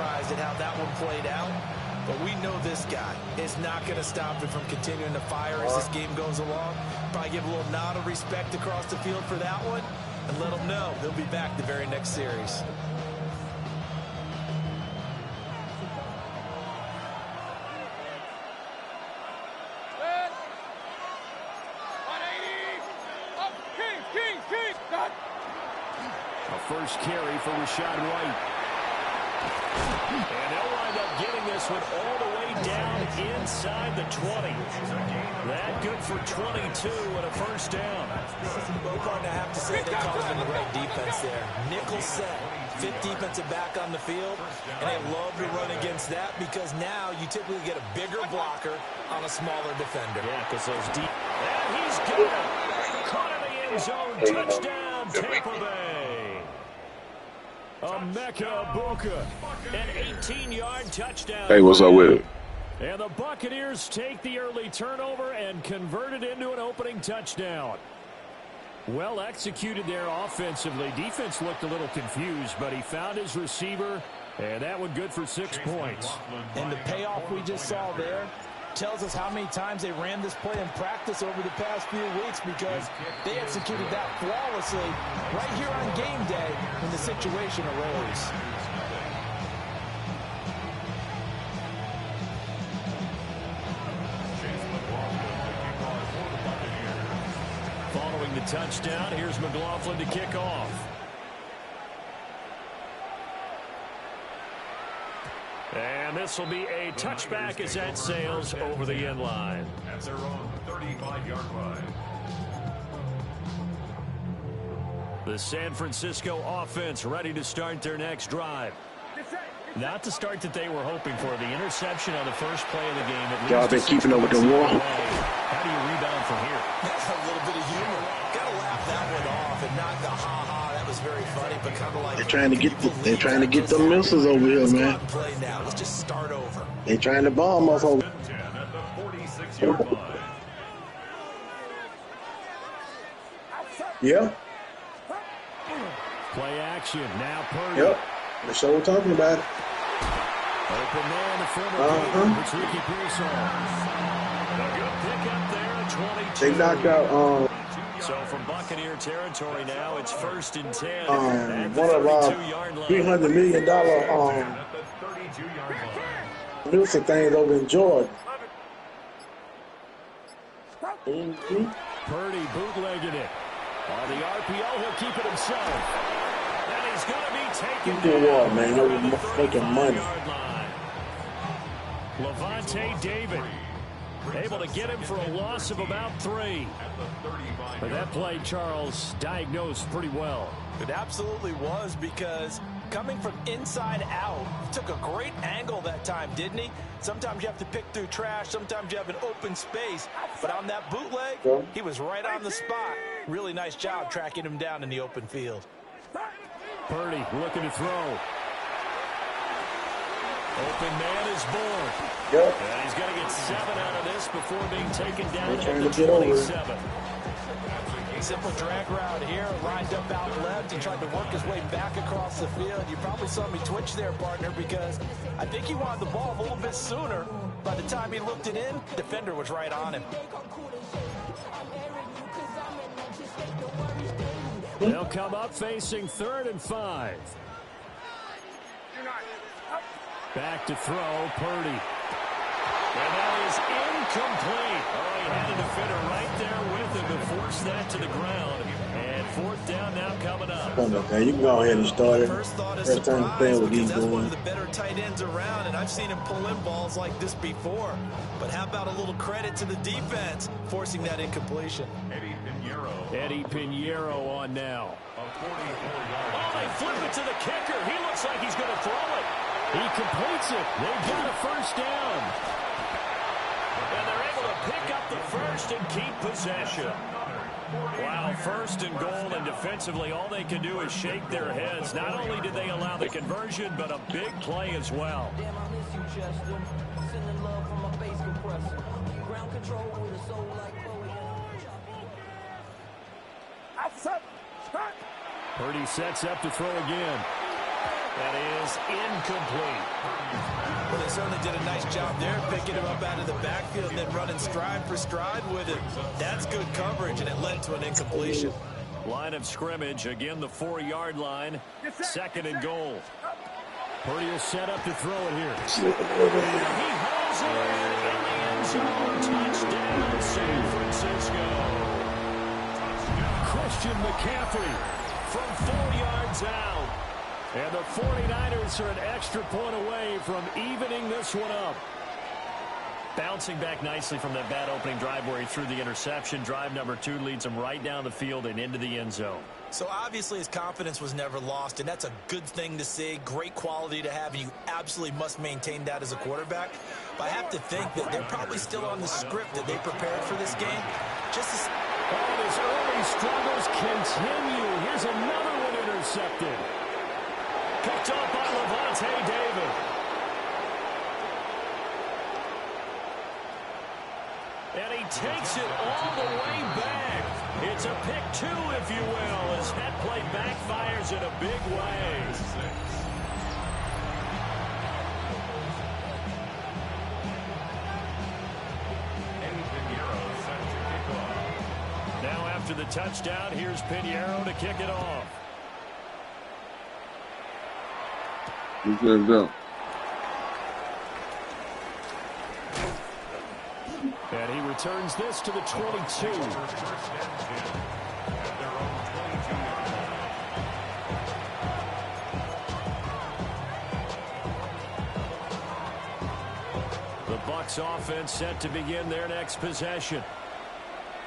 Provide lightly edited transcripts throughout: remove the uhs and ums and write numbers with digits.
surprised at how that one played out. But we know this guy is not going to stop him from continuing to fire as this game goes along. Probably give a little nod of respect across the field for that one and let him know he'll be back the very next series. A first carry for Rashad White. And they'll wind up getting this one all the way down inside the 20. That good for 22 and a first down. Well, partner, I have to say they called him the right defense there. Nickel set, fifth defensive back on the field, and they love to run against that because now you typically get a bigger blocker on a smaller defender. Yeah, because those deep. And he's got it. Caught in the end zone. Touchdown, Tampa Bay. Emeka Egbuka, an 18-yard touchdown. Hey, what's up with it? And the Buccaneers take the early turnover and convert it into an opening touchdown. Well executed there offensively. Defense looked a little confused, but he found his receiver, and that one good for 6 points. And the payoff we just saw there tells us how many times they ran this play in practice over the past few weeks because they executed that flawlessly right here on game day when the situation arose. Following the touchdown, here's McLaughlin to kick off. And this will be a touchback as that sails over the end line. At their own 35-yard line. The San Francisco offense ready to start their next drive. Not the start that they were hoping for. The interception on the first play of the game. Y'all been keeping up with the war. How do you rebound from here? That's a little bit of humor. Got to laugh that one off and not the ha-ha. That was very funny, but kind of like... They're trying to get the missiles over here, man. Play now. Let's just start over. They trying to bomb us over. At the 46-yard line. Yeah. Play action. Now Purdy. Yep. That's what we're talking about. Open man, the former It's Ricky Pearsall. A good pick up there at 22. They knocked out So from Buccaneer territory now, it's 1st and 10. one of our $300 million music things over in Georgia. Purdy bootlegging it. On the RPO, he'll keep it himself. And he's going to be taken doing what, man? They're making money. Levante David able to get him for a loss of about 3. But that play, Charles, diagnosed pretty well. It absolutely was because coming from inside out, he took a great angle that time, didn't he? Sometimes you have to pick through trash. Sometimes you have an open space. But on that bootleg, he was right on the spot. Really nice job tracking him down in the open field. Purdy looking to throw. Open man is born. Yep. And he's going to get 7 out of this before being taken down They're at the trying to get 27. Simple drag route here, lined up out left. He tried to work his way back across the field. You probably saw me twitch there, partner, because I think he wanted the ball a little bit sooner. By the time he looked it in, defender was right on him. They'll come up facing 3rd and 5. Back to throw, Purdy. And that is incomplete. Oh, he had a defender right there with him to force that to the ground. And 4th down now coming up. Come on, man. You can go ahead and start it. First thought is First time playing with these that's one boys. of the better tight ends around, and I've seen him pull in balls like this before. But how about a little credit to the defense forcing that incompletion? Eddie Pinheiro on now. Oh, they flip it to the kicker. He looks like he's going to throw it. He completes it. They've got a first down. And they're able to pick up the first and keep possession. Wow, 1st and goal, and defensively all they can do is shake their heads. Not only did they allow the conversion, but a big play as well. Purdy sets up to throw again. That is incomplete. Well, they certainly did a nice job there, picking him up out of the backfield and then running stride for stride with it. That's good coverage, and it led to an incompletion. Line of scrimmage, again the 4-yard line. Second and goal. Purdy will set up to throw it here. He holds it in the end zone. Touchdown, San Francisco. Christian McCaffrey from 4 yards out. And the 49ers are an extra point away from evening this one up. Bouncing back nicely from that bad opening drive where he threw the interception. Drive number 2 leads him right down the field and into the end zone. So obviously his confidence was never lost, and that's a good thing to see. Great quality to have, and you absolutely must maintain that as a quarterback. But I have to think that they're probably still on the script that they prepared for this game. Just as his early struggles continue. Here's another one intercepted. Picked up by Levante David. And he takes it all the way back. It's a pick 2, if you will, as that play backfires in a big way. Now after the touchdown, here's Pinheiro to kick it off. He's going to go. And he returns this to the 22. The Bucs offense set to begin their next possession.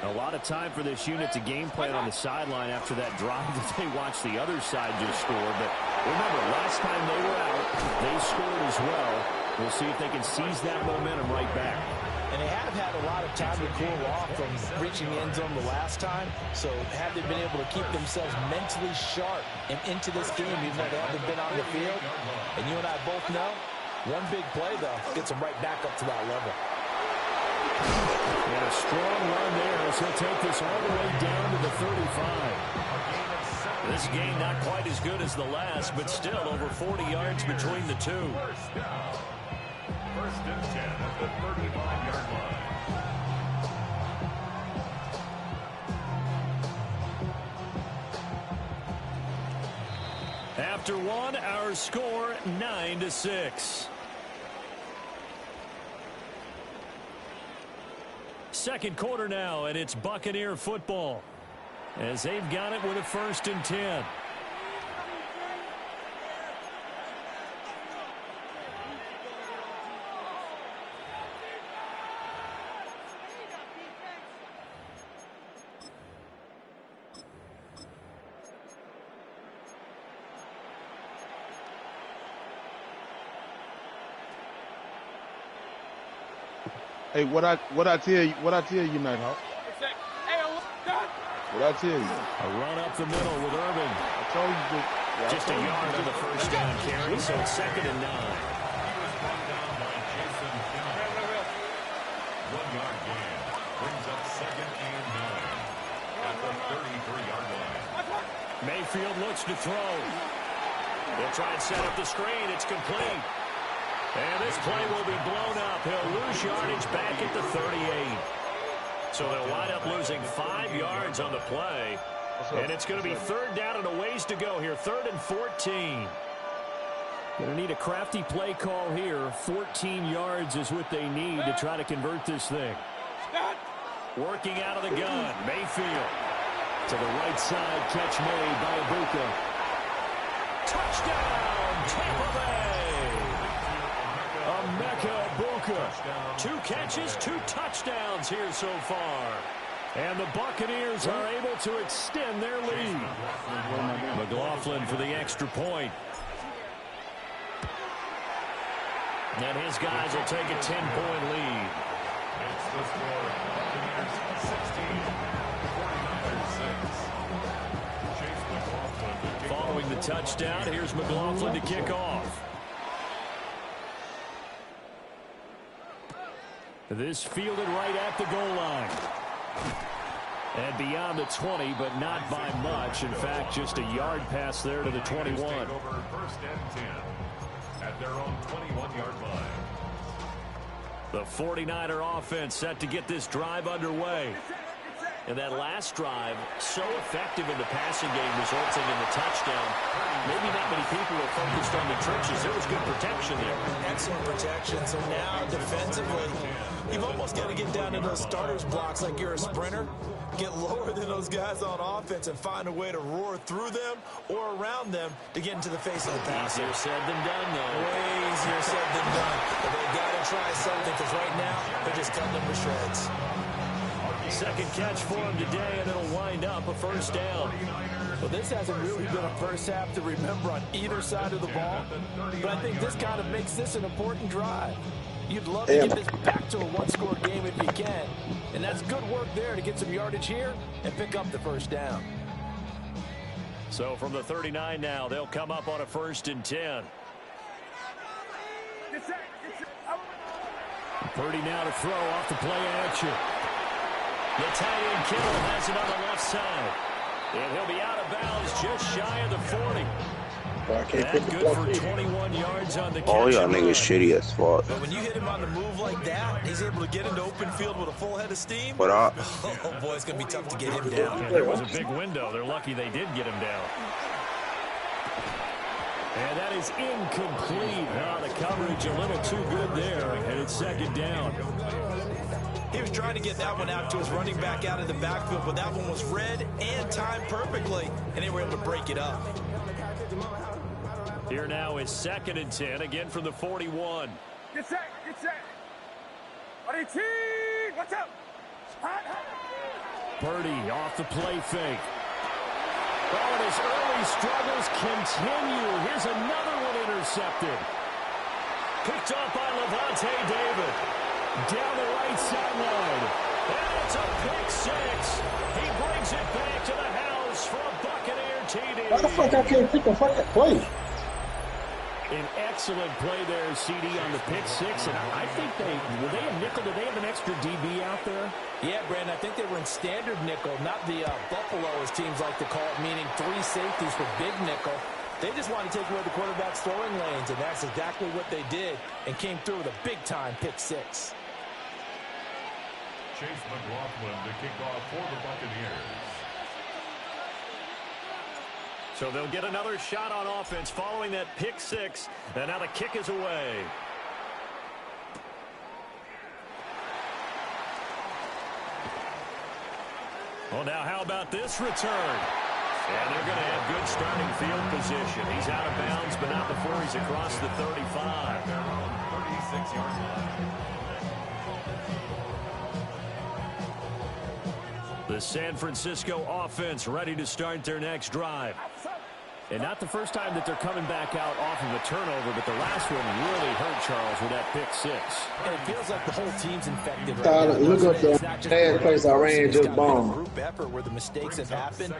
A lot of time for this unit to game plan on the sideline after that drive that they watched the other side just score. But remember, last time they were out, they scored as well. We'll see if they can seize that momentum right back. And they have had a lot of time to cool off from reaching the end zone the last time. So have they been able to keep themselves mentally sharp and into this game, even though they haven't been on the field? And you and I both know, one big play, though, gets them right back up to that level. And a strong run there as he'll take this all the way down to the 35. This game not quite as good as the last, but still over 40 yards between the two. First and 10 at the 35-yard line. After one, our score 9-6. Second quarter now, and it's Buccaneer football as they've got it with a 1st and 10. Hey, what I tell you, Nighthawk? What I tell you? A run up the middle with Irving. I told you that. Just a yard on the first down carry, so it's 2nd and 9. 1 yard gain brings up 2nd and 9 at the 33-yard line. Mayfield looks to throw. They'll try and set up the screen. It's complete. And this play will be blown up. He'll lose yardage back at the 38. So they'll wind up losing 5 yards on the play. And it's going to be 3rd down and a ways to go here. 3rd and 14. Going to need a crafty play call here. 14 yards is what they need to try to convert this thing. Working out of the gun. Mayfield. To the right side. Catch made by Ibuka. Touchdown, Tampa Bay. Emeka Ibuka. 2 catches, 2 touchdowns here so far. And the Buccaneers are able to extend their lead. McLaughlin for the extra point. And his guys will take a 10-point lead. It's the score. Buccaneers 16, 49ers 6. Chase McLaughlin. Following the touchdown, here's McLaughlin to kick off. This fielded right at the goal line. And beyond the 20, but not by much. In fact, just a yard pass there to the 21. Over first and 10 at their own 21-yard line. The 49er offense set to get this drive underway. And that last drive, so effective in the passing game, resulting in the touchdown. Maybe not many people were focused on the trenches. There was good protection there. Excellent protection. So now, defensively, you've almost got to get down to those starters blocks like you're a sprinter. Get lower than those guys on offense and find a way to roar through them or around them to get into the face of the passer. Easier said than done, though. Way easier said than done. But they got to try something because right now, they're just cutting them to shreds. Second catch for him today, and it'll wind up a first down. Well, this hasn't really been a first half to remember on either side of the ball, but I think this kind of makes this an important drive. You'd love to get this back to a one-score game if you can, and that's good work there to get some yardage here and pick up the first down. So from the 39 now, they'll come up on a 1st and 10. Purdy now to throw off the play action. The tight end Kittle has it on the left side. And he'll be out of bounds just shy of the 40. That's good for 21 yards on the catch. Oh, y'all niggas shitty as fuck. But when you hit him on the move like that, he's able to get into open field with a full head of steam. What up? Oh, boy, it's going to be tough to get him down. Yeah, there was a big window. They're lucky they did get him down. And that is incomplete. The coverage a little too good there. And it's 2nd down. He was trying to get that one out to his running back out of the backfield, but that one was read and timed perfectly, and they were able to break it up. Here now is 2nd and 10, again from the 41. Get set, get set. What's up? Purdy off the play fake. Oh, and his early struggles continue. Here's another one intercepted. Picked off by Levante David. Down the right sideline. And it's a pick 6. He brings it back to the house for a Buccaneer TD. Why the fuck I can't pick a fucking play? An excellent play there, CD, on the pick 6. And I think were they a nickel? Did they have an extra DB out there? Yeah, Brandon, I think they were in standard nickel, not the Buffalo, as teams like to call it, meaning 3 safeties for big nickel. They just want to take away the quarterback's throwing lanes, and that's exactly what they did and came through with a big-time pick 6. Chase McLaughlin to kick off for the Buccaneers. So they'll get another shot on offense following that pick 6, and now the kick is away. Well, now how about this return? And they're going to have good starting field position. He's out of bounds, but not before he's across the 35. Their own 36-yard line. The San Francisco offense ready to start their next drive. And not the first time that they're coming back out off of a turnover, but the last one really hurt Charles with that pick 6. And it feels like the whole team's infected right Tyler, now. look up the last place I ran just bomb. Group effort where the mistakes have happened.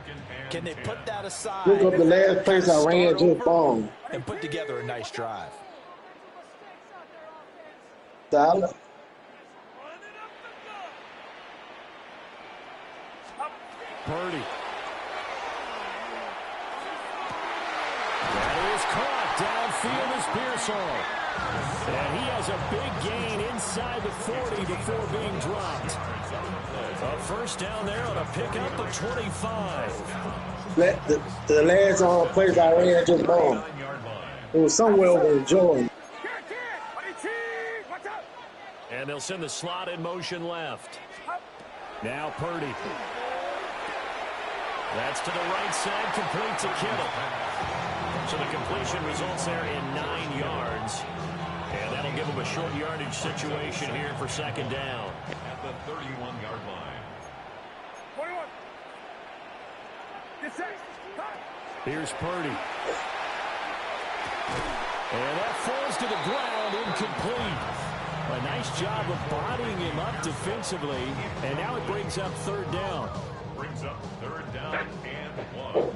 Can they put that aside? Look up the last place I ran just bomb. And put together a nice drive. Tyler. Purdy. That is caught. Downfield is Pearsall. And he has a big gain inside the 40 before being dropped. A first down there on a pickup of 25. The last place I ran just bomb. It was somewhere over in Jordan. And they'll send the slot in motion left. Now Purdy. That's to the right side, complete to Kittle. So the completion results there in 9 yards. And that'll give them a short yardage situation here for 2nd down. At the 31-yard line. 21. Get set. Here's Purdy. And that falls to the ground, incomplete. A nice job of bodying him up defensively. And now it brings up 3rd down. Brings up 3rd down and 1.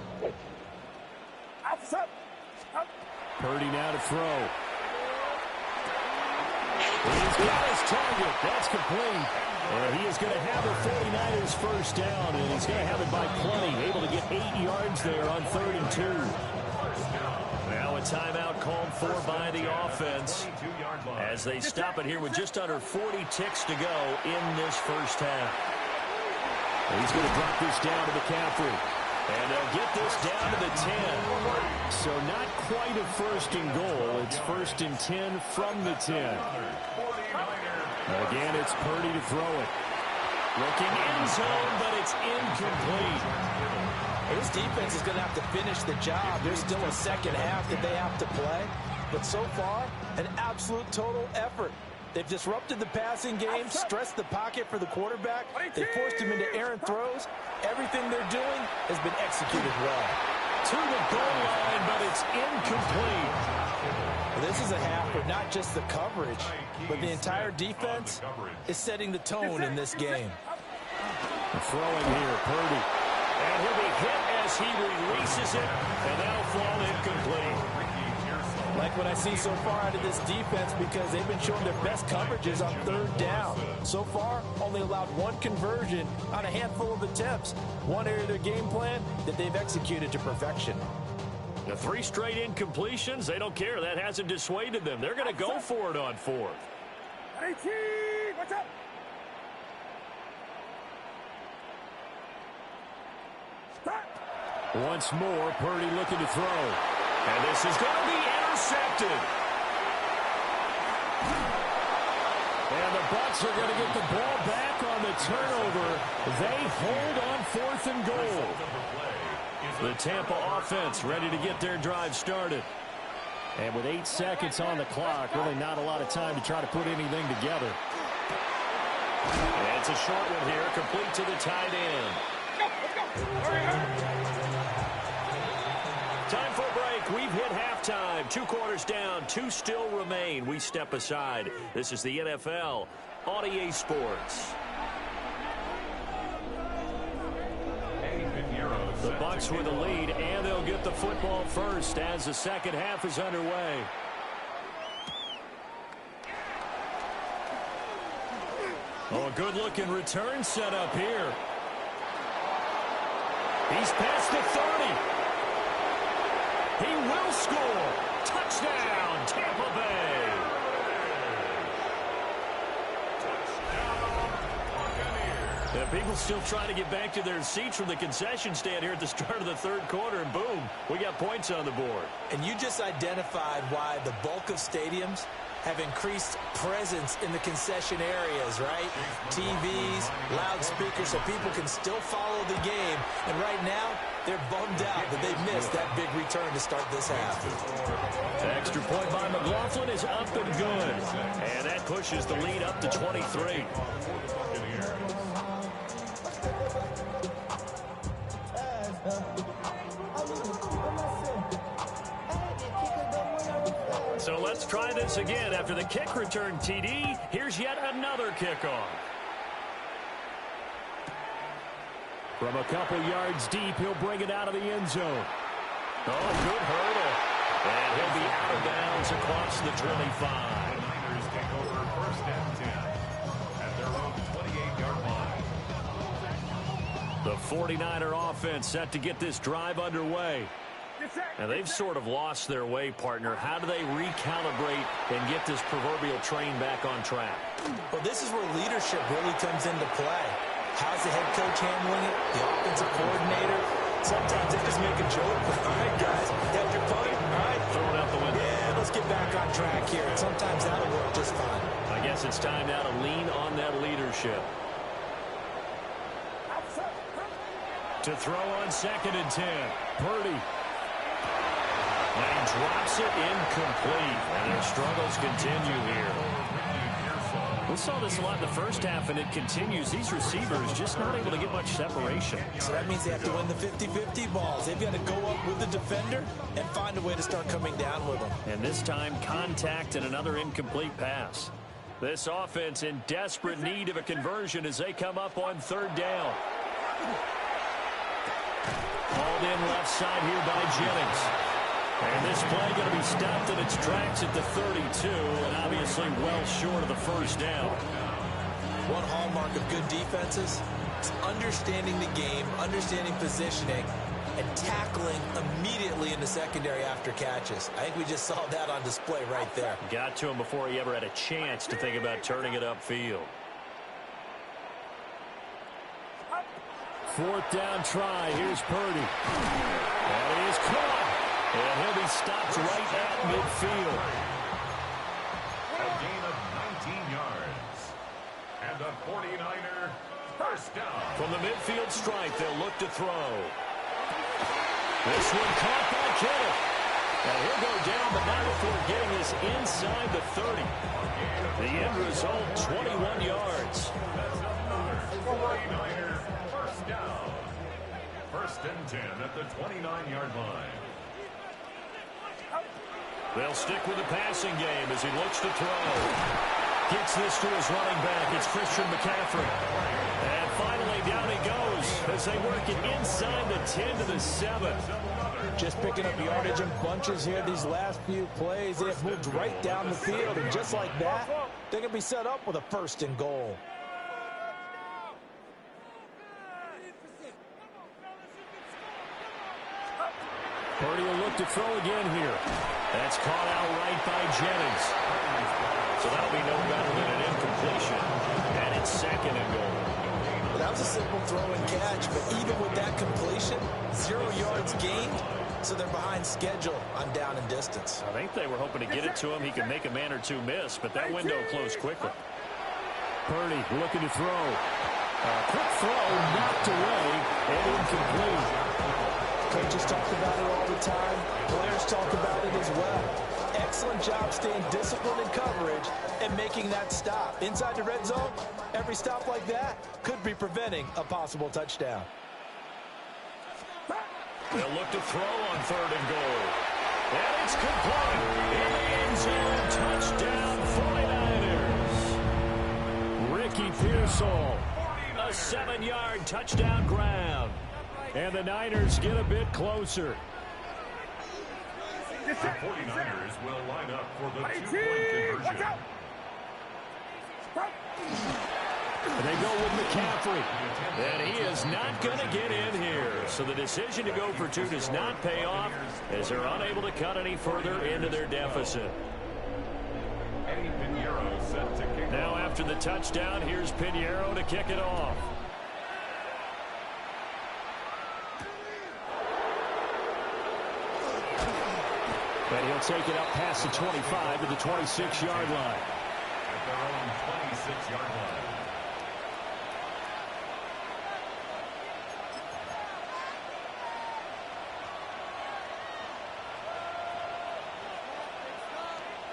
Purdy now to throw. He's got his target. That's complete. And he is going to have the 49ers first down, and he's going to have it by plenty. Able to get 8 yards there on 3rd and 2. Now a timeout called for by the offense as they stop it here with just under 40 ticks to go in this first half. He's going to drop this down to McCaffrey. And they'll get this down to the 10. So not quite a 1st and goal. It's 1st and 10 from the 10. Again, it's Purdy to throw it. Looking end zone, but it's incomplete. His defense is going to have to finish the job. There's still a second half that they have to play. But so far, an absolute total effort. They've disrupted the passing game, stressed the pocket for the quarterback. They forced him into errant throws. Everything they're doing has been executed well. To the goal line, but it's incomplete. This is a half where not just the coverage, but the entire defense is setting the tone in this game. Throwing here, Purdy. And he'll be hit as he releases it, and that'll fall incomplete. Like what I see so far out of this defense, because they've been showing their best coverages on 3rd down. So far, only allowed 1 conversion on a handful of attempts. One area of their game plan that they've executed to perfection. The 3 straight incompletions, they don't care. That hasn't dissuaded them. They're going to go for it on 4th. Watch out. Once more, Purdy looking to throw. And this is going to be intercepted. And the Bucs are going to get the ball back on the turnover. They hold on 4th and goal. The Tampa offense ready to get their drive started. And with 8 seconds on the clock, really not a lot of time to try to put anything together. And it's a short one here, complete to the tight end. Time for a break. We've hit halftime. 2 quarters down, 2 still remain. We step aside. This is the NFL on EA Sports. The Bucs with the lead, and they'll get the football first as the second half is underway. Oh, a good-looking return set up here. He's past the 30. He will score. Touchdown, Tampa Bay. Yeah, people still trying to get back to their seats from the concession stand here at the start of the 3rd quarter, and boom, we got points on the board. And you just identified why the bulk of stadiums have increased presence in the concession areas, right? TVs, loudspeakers, so people can still follow the game. And right now, they're bummed out that they missed that big return to start this half. The extra point by McLaughlin is up and good. And that pushes the lead up to 23. So let's try this again. After the kick return TD, here's yet another kickoff. From a couple yards deep, he'll bring it out of the end zone. Oh, good hurdle. And he'll be out of bounds across the 25. The Niners take over 1st and 10 at their own 28-yard line. The 49er offense set to get this drive underway. And they've sort of lost their way, partner. How do they recalibrate and get this proverbial train back on track? Well, this is where leadership really comes into play. How's the head coach handling it? The offensive coordinator? Sometimes they just make a joke. All right, guys, got your fun? All right. Throw it out the window. Yeah, let's get back on track here. And sometimes that'll work just fine. I guess it's time now to lean on that leadership. To throw on 2nd and 10. Purdy. And he drops it incomplete. And their struggles continue here. We saw this a lot in the first half, and it continues. These receivers just not able to get much separation. So that means they have to win the 50-50 balls. They've got to go up with the defender and find a way to start coming down with them. And this time, contact and another incomplete pass. This offense in desperate need of a conversion as they come up on 3rd down. Hauled in left side here by Jennings. And this play going to be stopped in its tracks at the 32. And obviously obviously well short of the first down. One hallmark of good defenses is understanding the game, understanding positioning, and tackling immediately in the secondary after catches. I think we just saw that on display right there. Got to him before he ever had a chance to think about turning it upfield. Fourth down try. Here's Purdy. And he is caught. And he'll be stopped right at midfield. A gain of 19 yards. And the 49er first down. From the midfield stripe, they'll look to throw. This one caught by Kittle. And he'll go down, but not before getting this inside the 30. The end result, 21 yards. That's another 49er first down. First and 10 at the 29-yard line. They'll stick with the passing game as he looks to throw. Gets this to his running back. It's Christian McCaffrey. And finally, down he goes as they work it inside the 10 to the 7. Just picking up yardage in bunches here these last few plays. They have moved right down the field, and just like that, they're going to be set up with a first and goal. Purdy will look to throw again here. That's caught out right by Jennings. So that'll be no better than an incompletion. And it's second and goal. Well, that was a simple throw and catch, but even with that completion, 0 yards gained, so they're behind schedule on down and distance. I think they were hoping to get it to him. He could make a man or two miss, but that window closed quickly. Purdy looking to throw. Quick throw, knocked away, and incomplete. Coaches talk about it all the time. Players talk about it as well. Excellent job staying disciplined in coverage and making that stop. Inside the red zone, every stop like that could be preventing a possible touchdown. They'll look to throw on third and goal. And it's complete. In the end zone, touchdown 49ers. Ricky Pearsall, a 7-yard touchdown grab. And the Niners get a bit closer. The 49ers will line up for the 2-point conversion. And they go with McCaffrey. And he is not going to get in here. So the decision to go for 2 does not pay off as they're unable to cut any further into their deficit. Now after the touchdown, here's Pinheiro to kick it off. And he'll take it up past the 25 to the 26-yard line. At their own 26-yard line.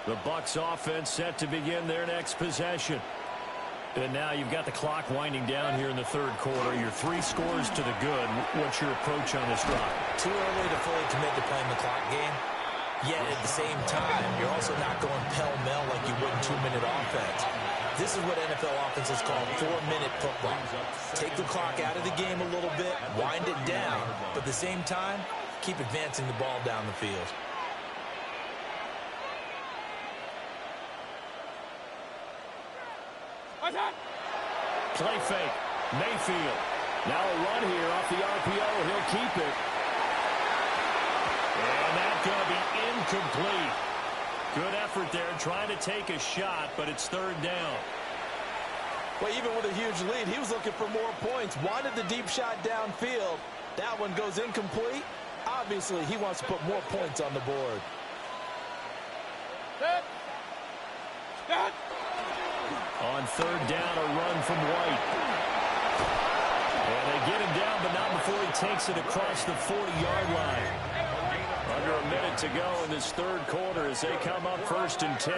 The Bucs offense set to begin their next possession. And now you've got the clock winding down here in the third quarter. Your 3 scores to the good. What's your approach on this drive? Too early to fully commit to playing the clock game. Yet at the same time, you're also not going pell-mell like you would in 2-minute offense. This is what NFL offenses call 4-minute football. Take the clock out of the game a little bit, wind it down, but at the same time, keep advancing the ball down the field. Play fake. Mayfield. Now a run here off the RPO. He'll keep it. And that's going to be incomplete. Good effort there trying to take a shot, but it's third down. Well, even with a huge lead, he was looking for more points. Wanted the deep shot downfield. That one goes incomplete. Obviously, he wants to put more points on the board. On third down, a run from White. And they get him down, but not before he takes it across the 40-yard line. Under a minute to go in this third quarter as they come up first and 10. A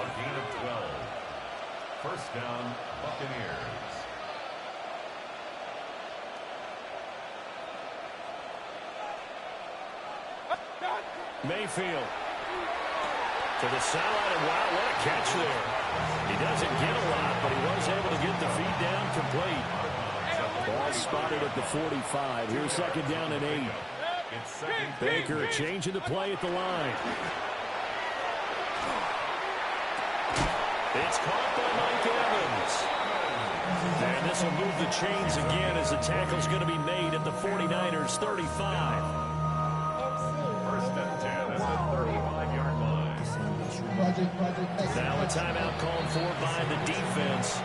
gain of 12. First down, Buccaneers. Mayfield to the sideline, and wow, what a catch there. He doesn't get a lot, but he was able to get the feet down complete. Ball spotted at the 45. Here's second down and 8. Baker changing the play at the line. It's caught by Mike Evans. And this will move the chains again as the tackle's going to be made at the 49ers 35. First and 10 at the 35-yard line. Now a timeout called for by the defense.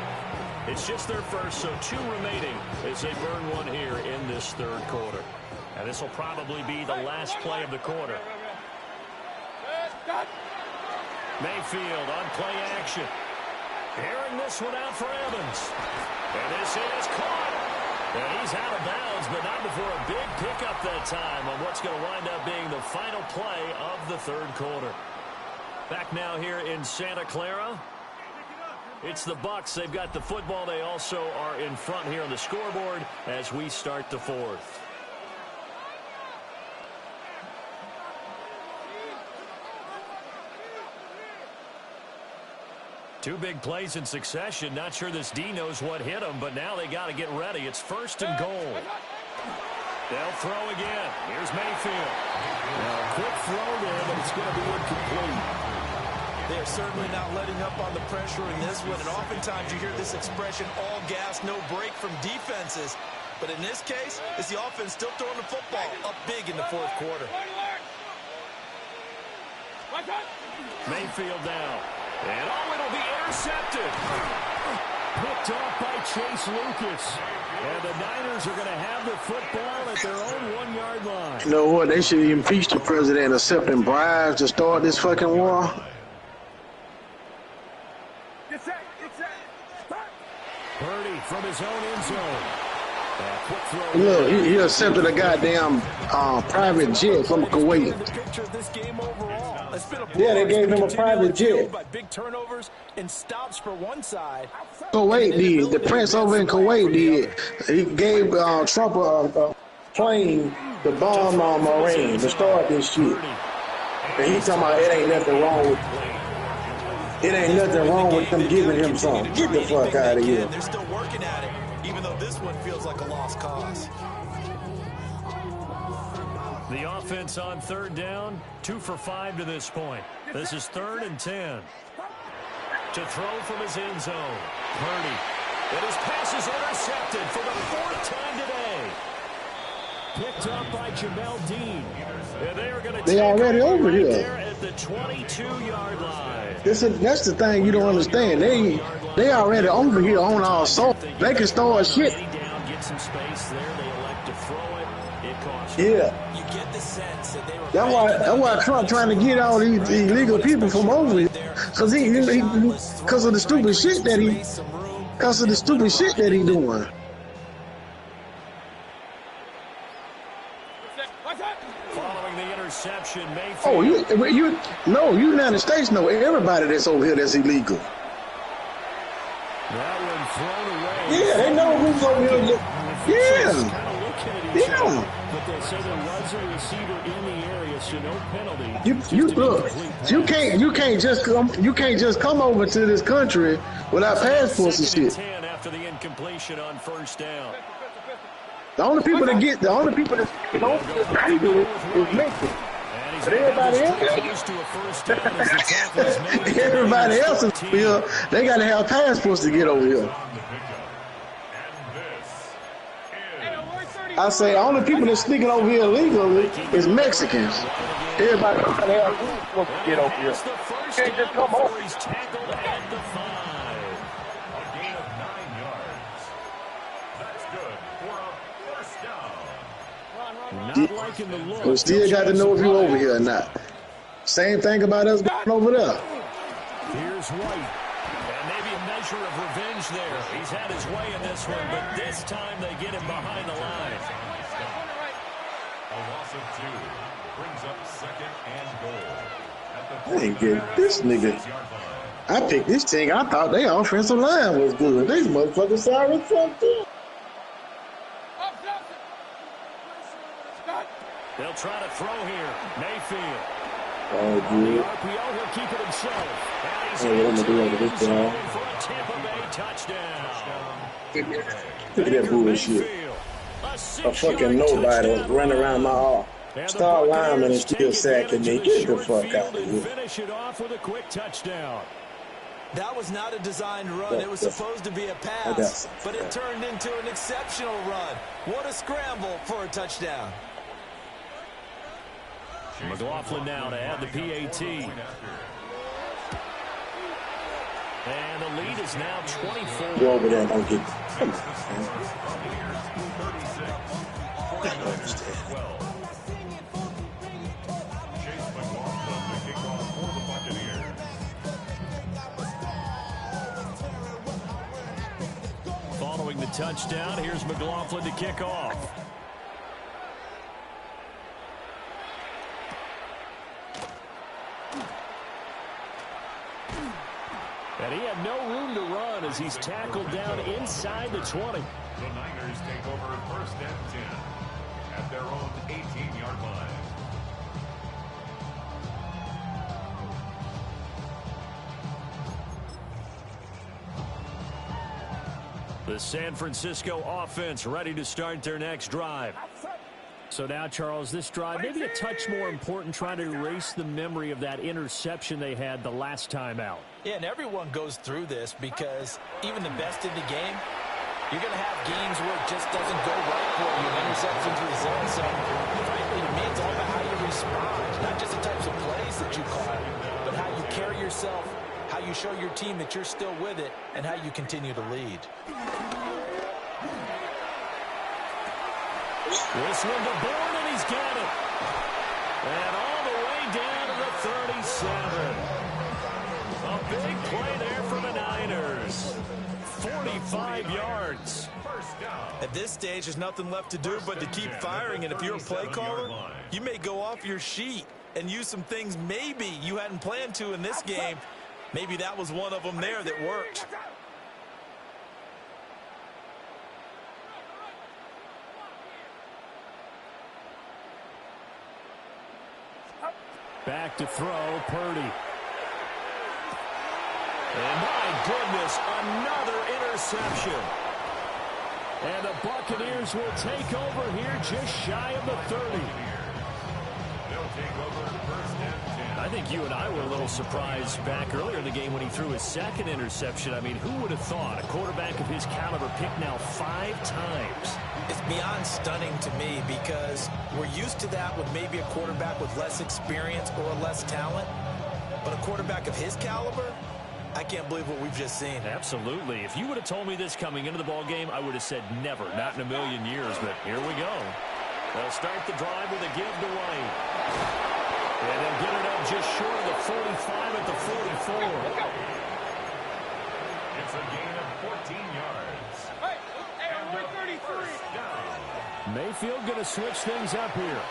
It's just their first, so 2 remaining as they burn one here in this third quarter. And this will probably be the last play of the quarter. Mayfield on play action. Airing this one out for Evans. And this is caught. And he's out of bounds, but not before a big pickup that time on what's going to wind up being the final play of the third quarter. Back now here in Santa Clara. It's the Bucs. They've got the football. They also are in front here on the scoreboard as we start the fourth. Two big plays in succession. Not sure this D knows what hit him, but now they got to get ready. It's first and goal. They'll throw again. Here's Mayfield. Now a quick throw there, but it's going to be incomplete. They're certainly not letting up on the pressure in this one, and oftentimes you hear this expression, all gas, no break from defenses. But in this case, it's the offense still throwing the football up big in the fourth quarter. Mayfield now. And it'll be intercepted. Picked off by Chase Lucas. And the Niners are going to have the football at their own 1-yard line. You know what? They should impeach the president accepting bribes to start this fucking war. Purdy from his own end zone. Look, he accepted a goddamn private jet from Kuwait. Yeah, they gave him a private jet. Big turnovers and stops for one side. Kuwait did. The prince over in Kuwait did. He gave Trump a plane to bomb Iran to start this shit. And he's talking about it ain't nothing wrong with them giving him something. Get the fuck out of here. They're still working at it, even though this one feels like a lost cause. The offense on third down, 2 for 5 to this point. This is 3rd and 10. To throw from his end zone. Purdy. And his pass is intercepted for the 4th time today. Picked up by Jamel Dean. And they are going to they already over right here there at the 22-yard line. That's the thing you don't understand. They already over here on our soul. They can start shit. Get some space there. They elect to throw it. It costs. Yeah. You get the sense that they were. That's why Trump trying to get all these illegal people from over here, because because of the stupid shit that he doing. Following the interception, Mayfield. Oh, you United States know everybody that's over here that's illegal. That one thrown away. Yeah, they know who's over here. Yeah. But they say there was a receiver in the area, so no penalty. You can't just come over to this country without passports and shit. 10 after the incompletion on first down. The only people that get don't do it is Mexico. But everybody else is here. They got to have passports to get over here. I say the only people that's sneaking over here illegally is Mexicans. Everybody else got to have passports to get over here. You can't just come over. He's tackled at the 5. A gain of 9 yards. That's good for a first down. Not liking the look. We still got to know if you're over here or not. Same thing about us going over there. Here's White. And maybe a measure of revenge there. He's had his way in this one, but this time they get him behind the line. A loss of 2 brings up 2nd and goal. I ain't getting this nigga. I picked this team. I thought their offensive line was good. These motherfuckers sorry fucked up. They'll try to throw here. Mayfield. Oh, The good. RPO, he'll keep it himself. And he's Hey, what I'm gonna do after this for time? a Tampa Bay touchdown. Look at that bullshit. A fucking nobody was running around my star lineman and still sacking me. Get the fuck out of here. Finish it off with a quick touchdown. That was not a designed run. It was supposed to be a pass, but it turned into an exceptional run. What a scramble for a touchdown. McLaughlin now to add the PAT. And the lead is now 24. Go over there and don't get Following the touchdown, here's McLaughlin to kick off. And he had no room to run as he's tackled down inside the 20. The Niners take over 1st and 10 at their own 18-yard line. The San Francisco offense ready to start their next drive. So now, Charles, this drive maybe a touch more important, trying to erase the memory of that interception they had the last time out. Yeah, and everyone goes through this because even the best in the game, you're going to have games where it just doesn't go right for you. Interceptions result. So, frankly, to me, it's all about how you respond. Not just the types of plays that you call, but how you carry yourself, how you show your team that you're still with it, and how you continue to lead. This one to Bourne, and he's got it. And all the way down to the 37. A big play there for the Niners. 45 yards. At this stage, there's nothing left to do but to keep firing. And if you're a play caller, you may go off your sheet and use some things maybe you hadn't planned to in this game. Maybe that was one of them there that worked. Back to throw, Purdy. And my goodness, another interception. And the Buccaneers will take over here just shy of the 30. They'll take over 1st and 10. I think you and I were a little surprised back earlier in the game when he threw his second interception. I mean, who would have thought a quarterback of his caliber picked now 5 times? It's beyond stunning to me because we're used to that with maybe a quarterback with less experience or less talent. But a quarterback of his caliber, I can't believe what we've just seen. Absolutely. If you would have told me this coming into the ball game, I would have said never, not in a million years. But here we go. They'll start the drive with a give to White. And they'll get it up just short of the 45 at the 44. It's a gain of 14 yards. And the 33 down. Mayfield going to switch things up here.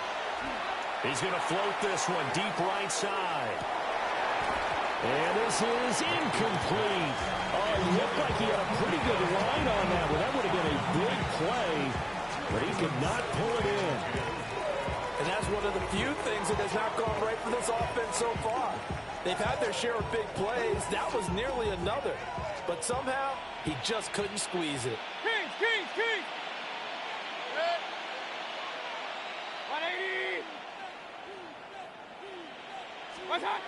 He's going to float this one deep right side. And this is incomplete. Oh, it looked like he had a pretty good line on that one. That would have been a big play, but he could not pull it in. And that's one of the few things that has not gone right for this offense so far. They've had their share of big plays. That was nearly another. But somehow, he just couldn't squeeze it. Kings! 180! What's that?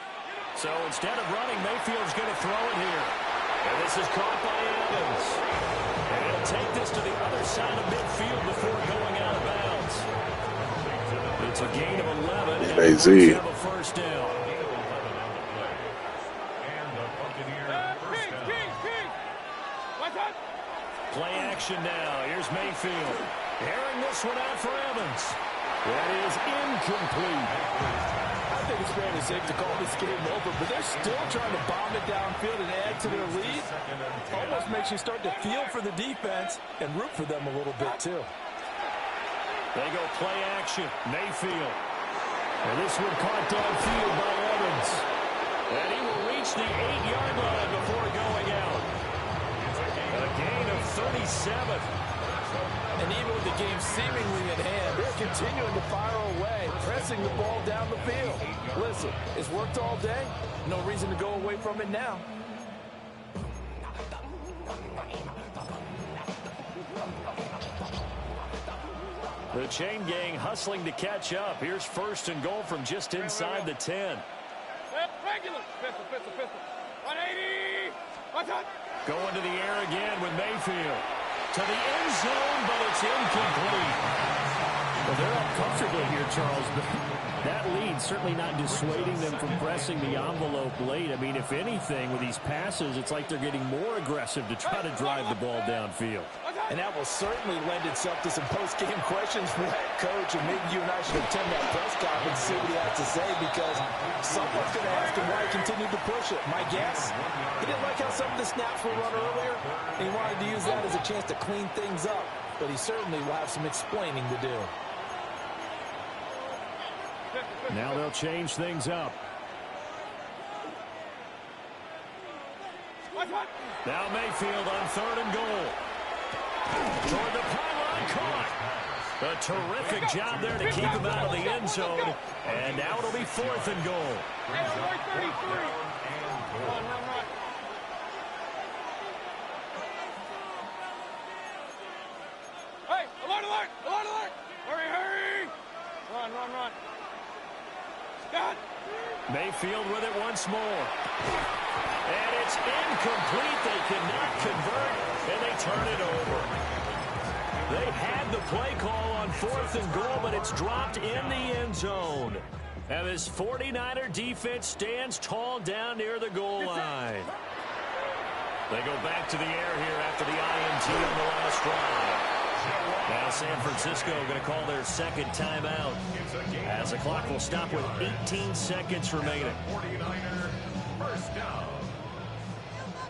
So instead of running, Mayfield's going to throw it here. And this is caught by Evans. And he'll take this to the other side of midfield before going out of bounds. It's a gain of 11. And the Browns have a first down. And the Buccaneers first down. Kings! What's that? Play action now. Here's Mayfield. Airing this one out for Evans. That is incomplete. I think it's fair to say to call this game over, but they're still trying to bomb it downfield and add to their lead. Almost makes you start to feel for the defense and root for them a little bit, too. They go play action. Mayfield. And this one caught downfield by Evans. And he will reach the 8-yard line before going out. A gain of 37. And even with the game seemingly in hand, they're continuing to fire away, pressing the ball down the field. Listen, it's worked all day. No reason to go away from it now. The chain gang hustling to catch up. Here's 1st and goal from just inside the 10. Regular. Pistol, pistol, pistol. 180. What's up? Going to the air again with Mayfield. To the end zone, but it's incomplete. Well, they're up comfortably here, Charles, but that lead certainly not dissuading them from pressing the envelope late. I mean, if anything, with these passes, it's like they're getting more aggressive to try to drive the ball downfield. And that will certainly lend itself to some post-game questions for that coach, and maybe you and I should attend that press conference and see what he has to say, because someone's going to ask him why he continued to push it. My guess, he didn't like how some of the snaps were run earlier, and he wanted to use that as a chance to clean things up, but he certainly will have some explaining to do. Now they'll change things up. Now Mayfield on 3rd and goal. Toward the pylon, caught. A terrific job there to keep him out of the end zone. And now it'll be 4th and goal. Hey, alert, alert, alert, alert. Hurry, hurry. Run, run, run. God. Mayfield with it once more. And it's incomplete. They cannot convert, and they turn it over. They had the play call on 4th and goal, but it's dropped in the end zone. And this 49er defense stands tall down near the goal line. They go back to the air here after the INT on the last drive. Now San Francisco going to call their second timeout, as the clock will stop with 18 seconds remaining. 49er, first down.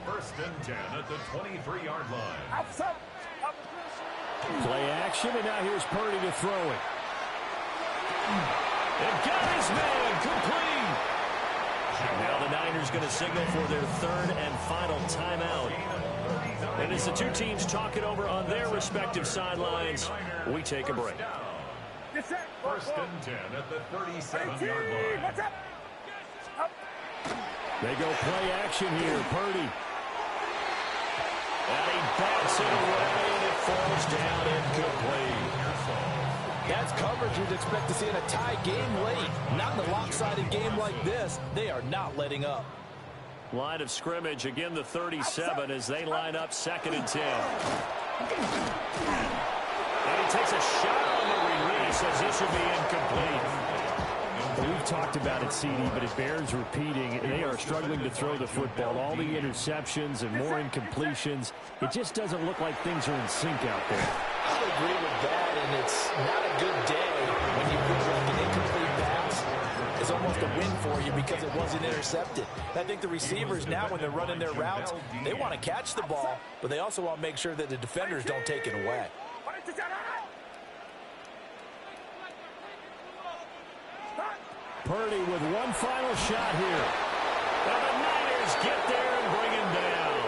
1st and 10 at the 23-yard line. Play action, and now here's Purdy to throw it. And got his man complete. Now the Niners going to signal for their 3rd and final timeout. And as the two teams talk it over on their respective sidelines, we take a break. 1st and 10 at the 37-yard line. They go play action here. Purdy. And he bats it away, and it falls down incomplete. That's coverage you'd expect to see in a tie game late. Not in a lopsided game like this. They are not letting up. Line of scrimmage, again the 37 as they line up 2nd and 10. And he takes a shot on the release as this will be incomplete. We've talked about it, CD, but it bears repeating. They are struggling to throw the football. All the interceptions and more incompletions. It just doesn't look like things are in sync out there. I would agree with that, and it's not a good day when you feel like an incomplete pass is almost a win for you because it wasn't intercepted. I think the receivers now, when they're running their routes, they want to catch the ball, but they also want to make sure that the defenders don't take it away. Purdy with one final shot here. And the Niners get there and bring him down.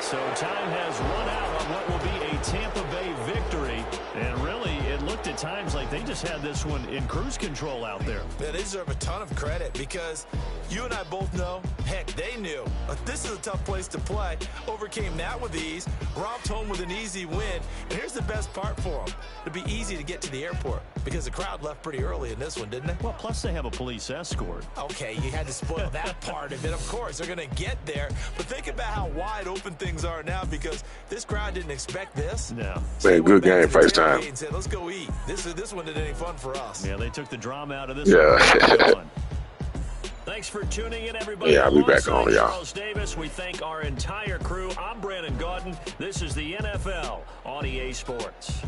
So time has run out on what will be a Tampa Bay victory. And really, it looked at times like they just had this one in cruise control out there. They deserve a ton of credit because you and I both know, heck, they knew. This is a tough place to play. Overcame that with ease. Romped home with an easy win. And here's the best part for them. It'd be easy to get to the airport because the crowd left pretty early in this one, didn't they? Well, plus they have a police escort. Okay, you had to spoil that part of it. Of course, they're going to get there. But think about how wide open things are now because this crowd didn't expect this. No. Man, good game, first time. And said, let's go eat. This one didn't any fun for us. Yeah, they took the drama out of this. Yeah. one. Thanks for tuning in, everybody. Yeah, I'll be back on, y'all. Charles Davis. We thank our entire crew. I'm Brandon Gaudin. This is the NFL on EA Sports.